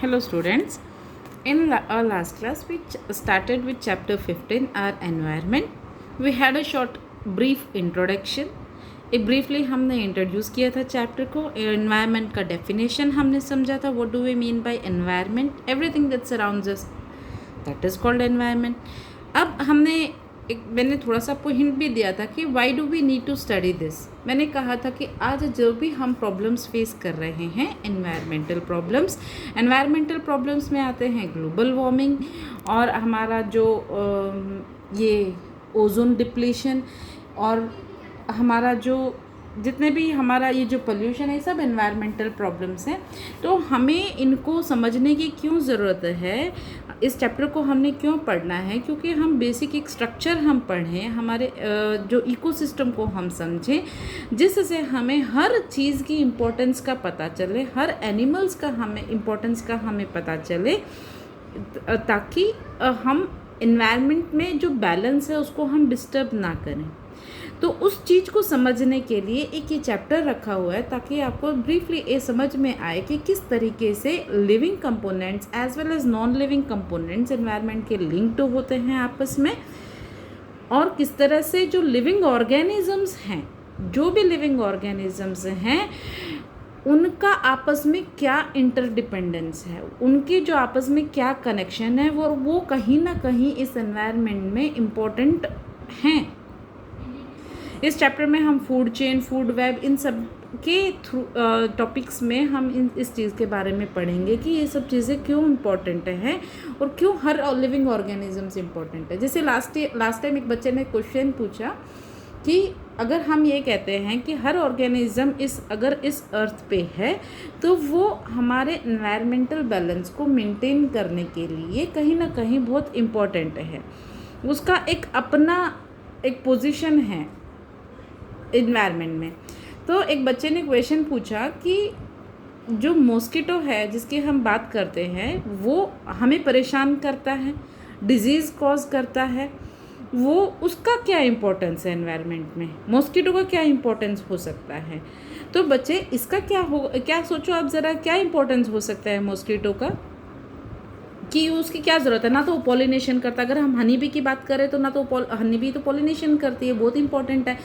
Hello students, in our last class we started with chapter 15 our environment. We had a short brief introduction. एक briefly हमने introduce किया था chapter को. Environment का definition हमने समझा था. What do we mean by environment? Everything that surrounds us, that is called environment. अब मैंने थोड़ा सा आपको हिंट भी दिया था कि why do we need to study this. मैंने कहा था कि आज जो भी हम प्रॉब्लम्स फेस कर रहे हैं एनवायरमेंटल प्रॉब्लम्स में आते हैं ग्लोबल वार्मिंग और हमारा जो ये ओजोन डिप्लीशन और हमारा जो जितने भी हमारा ये जो पोल्यूशन है, सब एनवायरमेंटल प्रॉब्लम्स हैं. तो हमें इनको समझने की क्यों ज़रूरत है, इस चैप्टर को हमने क्यों पढ़ना है? क्योंकि हम बेसिक एक स्ट्रक्चर हम पढ़ें, हमारे जो इकोसिस्टम को हम समझें, जिससे हमें हर चीज़ की इम्पोर्टेंस का पता चले, हर एनिमल्स का हमें इम्पोर्टेंस का हमें पता चले, ताकि हम एनवायरनमेंट में जो बैलेंस है उसको हम डिस्टर्ब ना करें. तो उस चीज़ को समझने के लिए एक ये चैप्टर रखा हुआ है, ताकि आपको ब्रीफली ये समझ में आए कि किस तरीके से living components as well as non living components environment के लिंक्ड होते हैं आपस में, और किस तरह से जो लिविंग ऑर्गेनिजम्स हैं, जो भी लिविंग ऑर्गेनिजम्स हैं, उनका आपस में क्या इंटरडिपेंडेंस है, उनके जो आपस में क्या कनेक्शन है, वो कहीं ना कहीं इस एनवायरनमेंट में इम्पोर्टेंट हैं. इस चैप्टर में हम फूड चेन, फूड वेब, इन सब के थ्रू टॉपिक्स में हम इस चीज़ के बारे में पढ़ेंगे कि ये सब चीज़ें क्यों इम्पॉर्टेंट हैं और क्यों हर लिविंग ऑर्गेनिजम्स इम्पॉर्टेंट है. जैसे लास्ट टाइम एक बच्चे ने क्वेश्चन पूछा कि अगर हम ये कहते हैं कि हर ऑर्गेनिज्म अगर इस अर्थ पे है, तो वो हमारे एनवायरमेंटल बैलेंस को मेंटेन करने के लिए कहीं ना कहीं बहुत इम्पॉर्टेंट है. उसका एक अपना एक पोजीशन है इन्वायरमेंट में. तो एक बच्चे ने क्वेश्चन पूछा कि जो मॉस्किटो है जिसकी हम बात करते हैं, वो हमें परेशान करता है, डिजीज़ कॉज करता है, वो उसका क्या इम्पोर्टेंस है एनवायरनमेंट में, मॉस्किटो का क्या इम्पोर्टेंस हो सकता है. तो बच्चे इसका क्या सोचो आप ज़रा, क्या इम्पोर्टेंस हो सकता है मॉस्किटो का, कि उसकी क्या ज़रूरत है. ना तो वो पॉलिनेशन करता, अगर हम हनी बी की बात करें तो ना तो हनी बी तो पॉलिनेशन करती है, बहुत इंपॉर्टेंट है.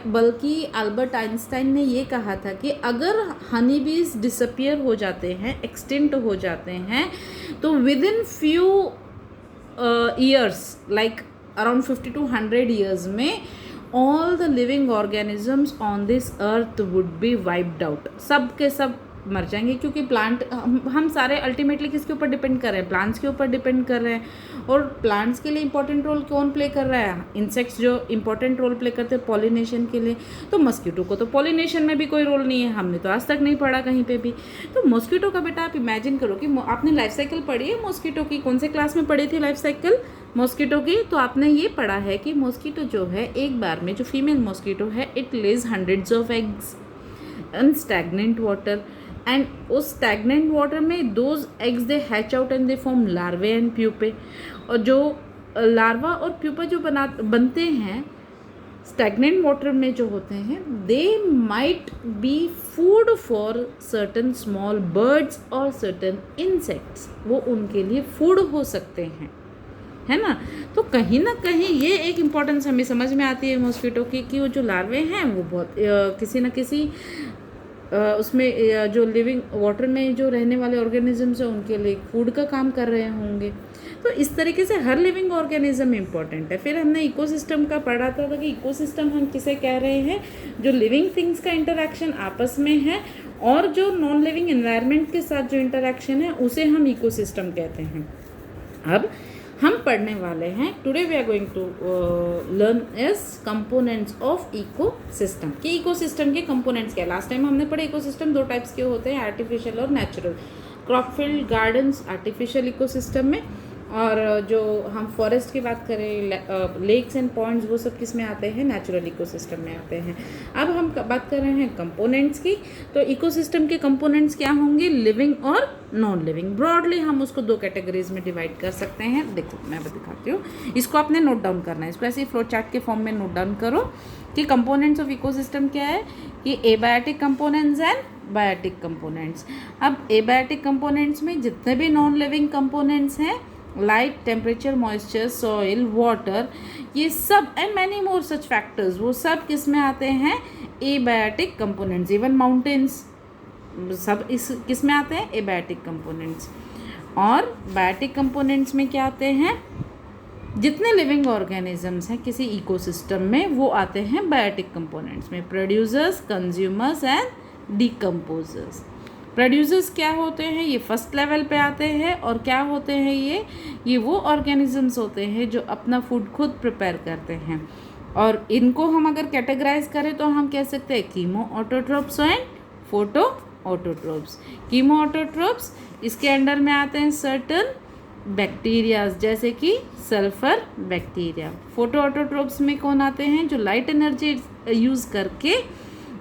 बल्कि अल्बर्ट आइंस्टाइन ने ये कहा था कि अगर हनी बीज डिसअपियर हो जाते हैं, एक्सटिंक्ट हो जाते हैं, तो within few years, like around 50 to 100 years में, all the living organisms on this earth would be wiped out. सब के सब मर जाएंगे, क्योंकि प्लांट हम सारे अल्टीमेटली किसके ऊपर डिपेंड कर रहे हैं, प्लांट्स के ऊपर डिपेंड कर रहे हैं. और प्लांट्स के लिए इंपॉर्टेंट रोल कौन प्ले कर रहा है? इंसेक्ट्स जो इंपॉर्टेंट रोल प्ले करते हैं पॉलिनेशन के लिए. तो मॉस्किटो को तो पॉलिनेशन में भी कोई रोल नहीं है, हमने तो आज तक नहीं पढ़ा कहीं पे भी. तो मॉस्किटो का बेटा आप इमेजिन करो कि आपने लाइफ साइकिल पढ़ी है मॉस्किटो की, कौन से क्लास में पढ़ी थी लाइफ साइकिल मॉस्किटो की? तो आपने ये पढ़ा है कि मॉस्किटो जो है, एक बार में जो फीमेल मॉस्किटो है, it lays hundreds of eggs in stagnant water, and उस स्टैग्नेंट वाटर में those eggs they hatch out and they form larvae and pupae. और जो लार्वा और प्यूपा जो बनते हैं स्टैग्नेंट वाटर में जो होते हैं, they might be food for certain small birds और सर्टन इंसेक्ट्स. वो उनके लिए फूड हो सकते हैं, है ना. तो कहीं ना कहीं ये एक इम्पॉर्टेंस हमें समझ में आती है मॉस्किटो की, कि वो जो लार्वे हैं वो बहुत किसी न किसी उसमें जो लिविंग वाटर में जो रहने वाले ऑर्गेनिजम्स हैं उनके लिए फूड का काम कर रहे होंगे. तो इस तरीके से हर लिविंग ऑर्गेनिज्म इम्पॉर्टेंट है. फिर हमने इकोसिस्टम का पढ़ा था कि इकोसिस्टम हम किसे कह रहे हैं, जो लिविंग थिंग्स का इंटरेक्शन आपस में है और जो नॉन लिविंग एनवायरनमेंट के साथ जो इंटरेक्शन है उसे हम इकोसिस्टम कहते हैं. अब हम पढ़ने वाले हैं, today we are going to learn is components of ecosystem. कि इकोसिस्टम के कंपोनेंट्स क्या है. लास्ट टाइम हमने पढ़े इकोसिस्टम दो टाइप्स के होते हैं, आर्टिफिशियल और नेचुरल. क्रॉपफील्ड गार्डन्स आर्टिफिशियल इकोसिस्टम में, और जो हम फॉरेस्ट की बात करें, लेक्स एंड पॉन्ड्स, वो सब किस में आते हैं, नेचुरल इकोसिस्टम में आते हैं. अब हम बात कर रहे हैं कंपोनेंट्स की. तो इकोसिस्टम के कंपोनेंट्स क्या होंगे, लिविंग और नॉन लिविंग. ब्रॉडली हम उसको दो कैटेगरीज में डिवाइड कर सकते हैं. देखो मैं दिखाती हूँ, इसको आपने नोट डाउन करना है, इसको ऐसे फ्लो चार्ट के फॉर्म में नोट डाउन करो कि कंपोनेंट्स ऑफ इकोसिस्टम क्या है, कि abiotic components and biotic components. अब एबायोटिक कंपोनेंट्स में जितने भी नॉन लिविंग कंपोनेंट्स हैं, light, temperature, moisture, soil, water, ये सब and many more such factors, वो सब किस में आते हैं? Abiotic components. इवन माउंटेन्स सब इस किस में आते हैं? Abiotic components. और बायोटिक कंपोनेंट्स में क्या आते हैं? जितने लिविंग ऑर्गेनिजम्स हैं किसी इकोसिस्टम में, वो आते हैं बायोटिक कंपोनेंट्स में। Producers, consumers and decomposers. Producers क्या होते हैं? ये फर्स्ट लेवल पे आते हैं। और क्या होते हैं ये वो ऑर्गेनिजम्स होते हैं जो अपना फूड खुद प्रिपेयर करते हैं। और इनको हम अगर कैटेगराइज करें तो हम कह सकते हैं chemo autotrophs and photo autotrophs. Chemo autotrophs इसके अंडर में आते हैं सर्टन बैक्टीरियाज, जैसे कि सल्फर बैक्टीरिया। फोटो ऑटोट्रोप्स में कौन आते हैं? जो लाइट एनर्जी यूज़ करके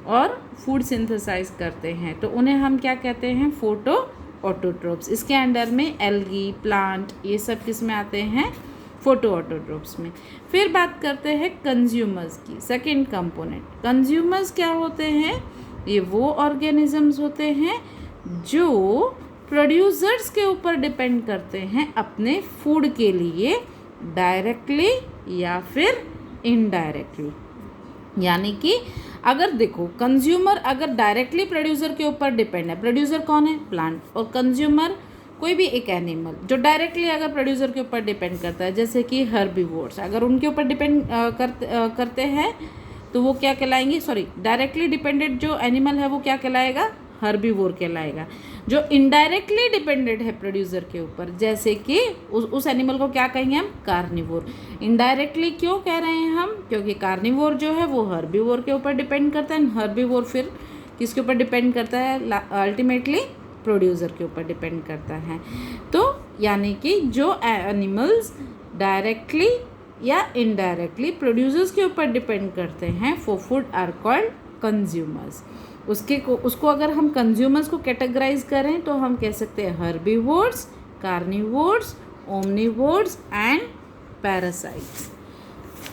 और फूड सिंथेसाइज करते हैं, तो उन्हें हम क्या कहते हैं? Photo autotrophs. इसके अंडर में एल्गी, प्लांट, ये सब किस में आते हैं? फोटो ऑटोट्रोप्स में। फिर बात करते हैं कंज्यूमर्स की, सेकेंड कंपोनेंट। कंज्यूमर्स क्या होते हैं? ये वो ऑर्गेनिजम्स होते हैं जो प्रोड्यूसर्स के ऊपर डिपेंड करते हैं अपने फूड के लिए, डायरेक्टली या फिर इनडायरेक्टली। यानी कि अगर देखो, कंज्यूमर अगर डायरेक्टली प्रोड्यूसर के ऊपर डिपेंड है, प्रोड्यूसर कौन है? प्लांट। और कंज्यूमर कोई भी एक एनिमल जो डायरेक्टली अगर प्रोड्यूसर के ऊपर डिपेंड करता है, जैसे कि हर्बीवोर्स, अगर उनके ऊपर डिपेंड करते हैं तो वो क्या कहलाएंगे? सॉरी, डायरेक्टली डिपेंडेंट जो एनिमल है वो क्या कहलाएगा? हर्बीवोर कहलाएगा। जो इनडायरेक्टली डिपेंडेंट है प्रोड्यूसर के ऊपर, जैसे कि उस एनिमल को क्या कहेंगे हम? कार्निवोर। इनडायरेक्टली क्यों कह रहे हैं हम? क्योंकि कार्निवोर जो है वो हर्बीवोर के ऊपर डिपेंड करता है, हर्बीवोर फिर किसके ऊपर डिपेंड करता है? अल्टीमेटली प्रोड्यूसर के ऊपर डिपेंड करता है। तो यानी कि जो एनिमल्स डायरेक्टली या इनडायरेक्टली प्रोड्यूसर्स के ऊपर डिपेंड करते हैं for food are called consumers. उसको अगर हम कंज्यूमर्स को कैटेगराइज करें तो हम कह सकते हैं herbivores, carnivores, omnivores and parasites.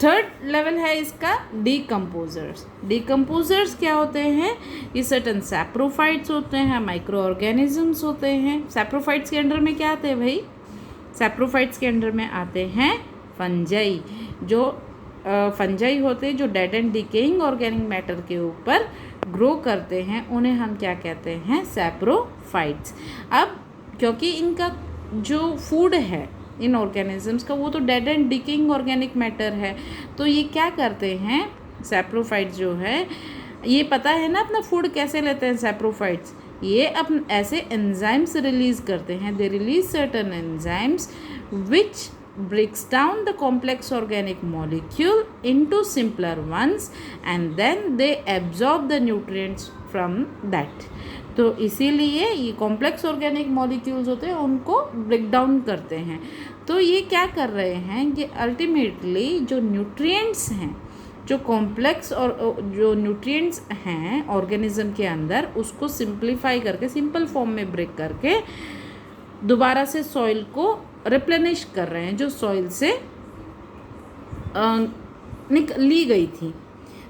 Third level है इसका डीकम्पोजर्स। डीकम्पोजर्स क्या होते हैं? ये सर्टन सैप्रोफाइट्स होते हैं, माइक्रो ऑर्गेनिजम्स होते हैं। सैप्रोफाइट्स के अंडर में क्या आते हैं भाई? सैप्रोफाइट्स के अंडर में आते हैं फंजाई। जो फंजाई होते हैं जो dead and decaying organic matter के ऊपर ग्रो करते हैं, उन्हें हम क्या कहते हैं? सैप्रोफाइट्स। अब क्योंकि इनका जो फूड है इन ऑर्गेनिजम्स का वो तो dead and decaying organic matter है, तो ये क्या करते हैं? सैप्रोफाइट्स जो है, ये पता है ना अपना फूड कैसे लेते हैं सैप्रोफाइट्स? ये अपन ऐसे एंजाइम्स रिलीज करते हैं। They release certain enzymes which breaks down the complex organic molecule into simpler ones and then they absorb the nutrients from that। तो इसीलिए ये कॉम्प्लेक्स ऑर्गेनिक मॉलिक्यूल्स होते हैं उनको ब्रेक डाउन करते हैं। तो ये क्या कर रहे हैं कि अल्टीमेटली जो न्यूट्रिएंट्स हैं, जो कॉम्प्लेक्स और जो न्यूट्रिएंट्स हैं ऑर्गेनिज्म के अंदर, उसको सिंप्लीफाई करके, सिंपल फॉर्म में ब्रेक करके दोबारा से सॉइल को रिप्लेनिश कर रहे हैं जो सॉइल से ली गई थी।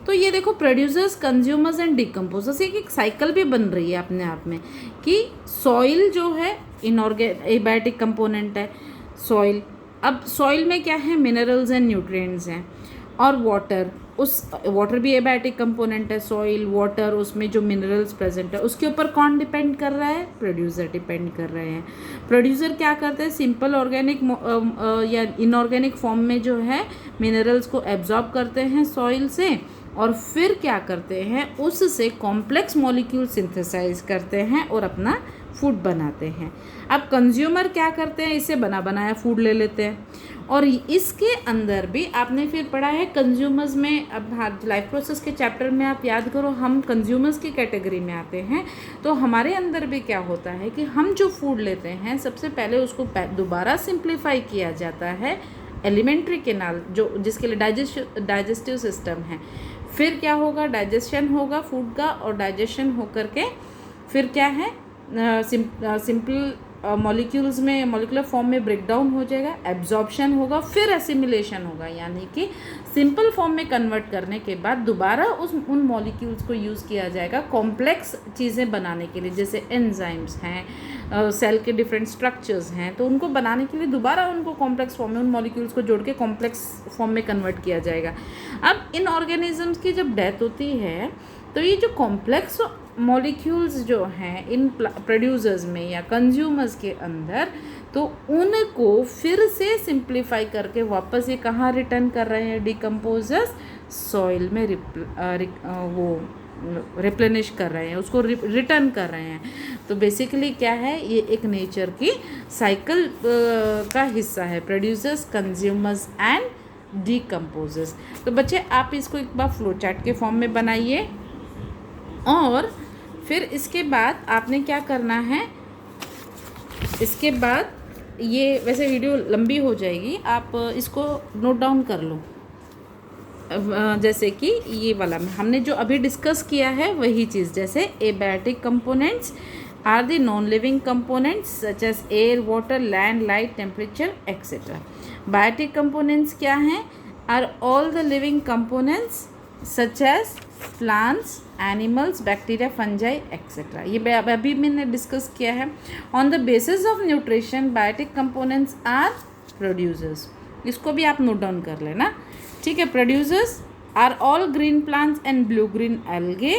तो ये देखो, प्रोड्यूसर्स, कंज्यूमर्स एंड डिकम्पोजर्स, एक साइकिल भी बन रही है अपने आप में कि सॉइल जो है एबायोटिक कंपोनेंट है सॉइल। अब सॉइल में क्या है? मिनरल्स एंड न्यूट्रिएंट्स हैं। और वाटर भी एबायोटिक कंपोनेंट है। सॉइल, वाटर, उसमें जो मिनरल्स प्रेजेंट है उसके ऊपर कौन डिपेंड कर रहा है? प्रोड्यूसर डिपेंड कर रहे हैं। प्रोड्यूसर क्या करते हैं? सिंपल ऑर्गेनिक या इनऑर्गेनिक फॉर्म में जो है मिनरल्स को एब्जॉर्ब करते हैं सॉइल से, और फिर क्या करते हैं? उससे कॉम्प्लेक्स मॉलिक्यूल सिंथेसाइज करते हैं और अपना फूड बनाते हैं। अब कंज्यूमर क्या करते हैं? इसे बना बनाया फूड ले लेते हैं। और इसके अंदर भी आपने फिर पढ़ा है कंज्यूमर्स में, अब लाइफ प्रोसेस के चैप्टर में आप याद करो, हम कंज्यूमर्स की कैटेगरी में आते हैं। तो हमारे अंदर भी क्या होता है कि हम जो फूड लेते हैं सबसे पहले उसको दोबारा सिंप्लीफाई किया जाता है एलिमेंट्री केनाल, जो जिसके लिए डाइजेस्टिव सिस्टम है। फिर क्या होगा? डाइजेशन होगा फूड का, और डाइजेशन होकर के फिर क्या है? मॉलिक्यूल्स में मॉलिकुलर फॉर्म में ब्रेक डाउन हो जाएगा, एब्जॉर्प्शन होगा, फिर एसिमिलेशन होगा, यानी कि सिंपल फॉर्म में कन्वर्ट करने के बाद दोबारा उन मॉलिक्यूल्स को यूज़ किया जाएगा कॉम्प्लेक्स चीज़ें बनाने के लिए, जैसे एंजाइम्स हैं, सेल के डिफरेंट स्ट्रक्चर्स हैं, तो उनको बनाने के लिए दोबारा उनको कॉम्प्लेक्स फॉर्म में उन मॉलिक्यूल्स को जोड़ के कॉम्प्लेक्स फॉर्म में कन्वर्ट किया जाएगा। अब इन ऑर्गेनिजम्स की जब डेथ होती है तो ये जो कॉम्प्लेक्स मॉलिक्यूल्स जो हैं इन प्रोड्यूसर्स में या कंज्यूमर्स के अंदर, तो उनको फिर से सिंप्लीफाई करके वापस ये कहाँ रिटर्न कर रहे हैं, डिकम्पोजर्स सॉइल में वो रिप्लेनिश कर रहे हैं, उसको रिटर्न कर रहे हैं। तो बेसिकली क्या है, ये एक नेचर की साइकिल का हिस्सा है, प्रोड्यूसर्स, कंज्यूमर्स एंड डिकम्पोजर्स। तो बच्चे आप इसको एक बार फ्लो चार्ट के फॉर्म में बनाइए, और फिर इसके बाद आपने क्या करना है, इसके बाद ये वैसे वीडियो लंबी हो जाएगी, आप इसको नोट डाउन कर लो। जैसे कि ये वाला में हमने जो अभी डिस्कस किया है वही चीज़, जैसे abiotic components are the non living components such as air, water, land, light, temperature etcetera. Biotic components क्या हैं, are all the living components such as plants, animals, bacteria, fungi etcetera. ये अभी मैंने डिस्कस किया है। On the basis of nutrition biotic components are producers, इसको भी आप नोट डाउन कर लेना, ठीक है। Producers are all green plants and blue green algae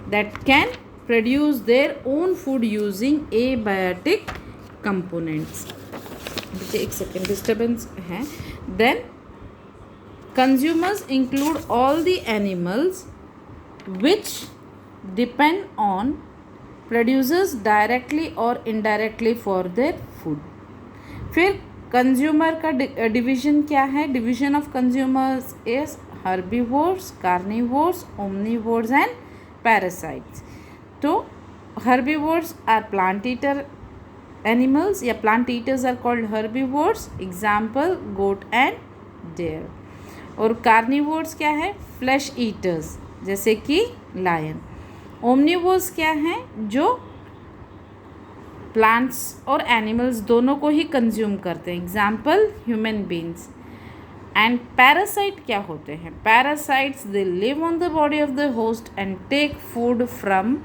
that can produce their own food using abiotic components. देखिए एक सेकेंड डिस्टर्बेंस है। Then consumers include all the animals which depend on producers directly or indirectly for their food। फिर consumer का division क्या है, division of consumers is herbivores, carnivores, omnivores and parasites. तो herbivores are plant eater animals या plant eaters are called herbivores, example goat and deer. और carnivores क्या है, flash eaters जैसे कि लायन। ओमनीवोर्स क्या हैं, जो प्लांट्स और एनिमल्स दोनों को ही कंज्यूम करते हैं, example human beings. And parasite क्या होते हैं, parasites they live on the body of the host and take food from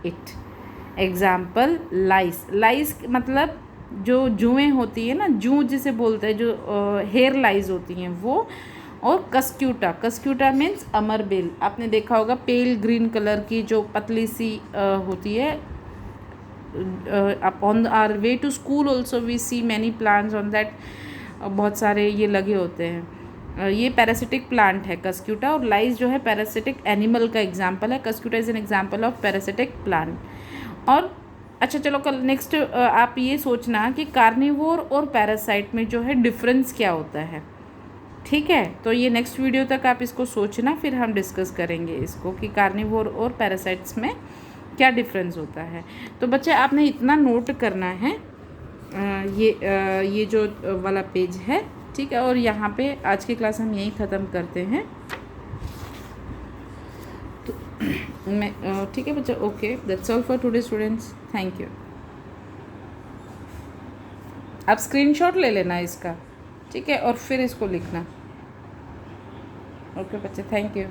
it, example lice. Lice मतलब जो जुएँ होती है ना, जू जिसे बोलते हैं, जो हेयर लाइज होती हैं वो। और कस्क्यूटा, कस्क्यूटा मीन्स अमरबेल, आपने देखा होगा पेल ग्रीन कलर की जो पतली सी होती है। On our way to school also we see many plants on that, बहुत सारे ये लगे होते हैं। ये पैरासिटिक प्लांट है कस्क्यूटा, और लाइस जो है पैरासिटिक एनिमल का एग्जाम्पल है। Cuscuta is an example of parasitic plant. और अच्छा चलो कल नेक्स्ट आप ये सोचना कि कार्निवोर और पैरासाइट में जो है डिफरेंस क्या होता है, ठीक है। तो ये नेक्स्ट वीडियो तक आप इसको सोचना, फिर हम डिस्कस करेंगे इसको कि कार्निवोर और पैरासाइट्स में क्या डिफरेंस होता है। तो बच्चे आपने इतना नोट करना है, ये जो वाला पेज है, ठीक है। और यहाँ पे आज की क्लास हम यहीं ख़त्म करते हैं। तो मैं ठीक है बच्चा, okay, that's all for today students, thank you. आप स्क्रीनशॉट ले लेना इसका, ठीक है, और फिर इसको लिखना। ओके बच्चे, थैंक यू।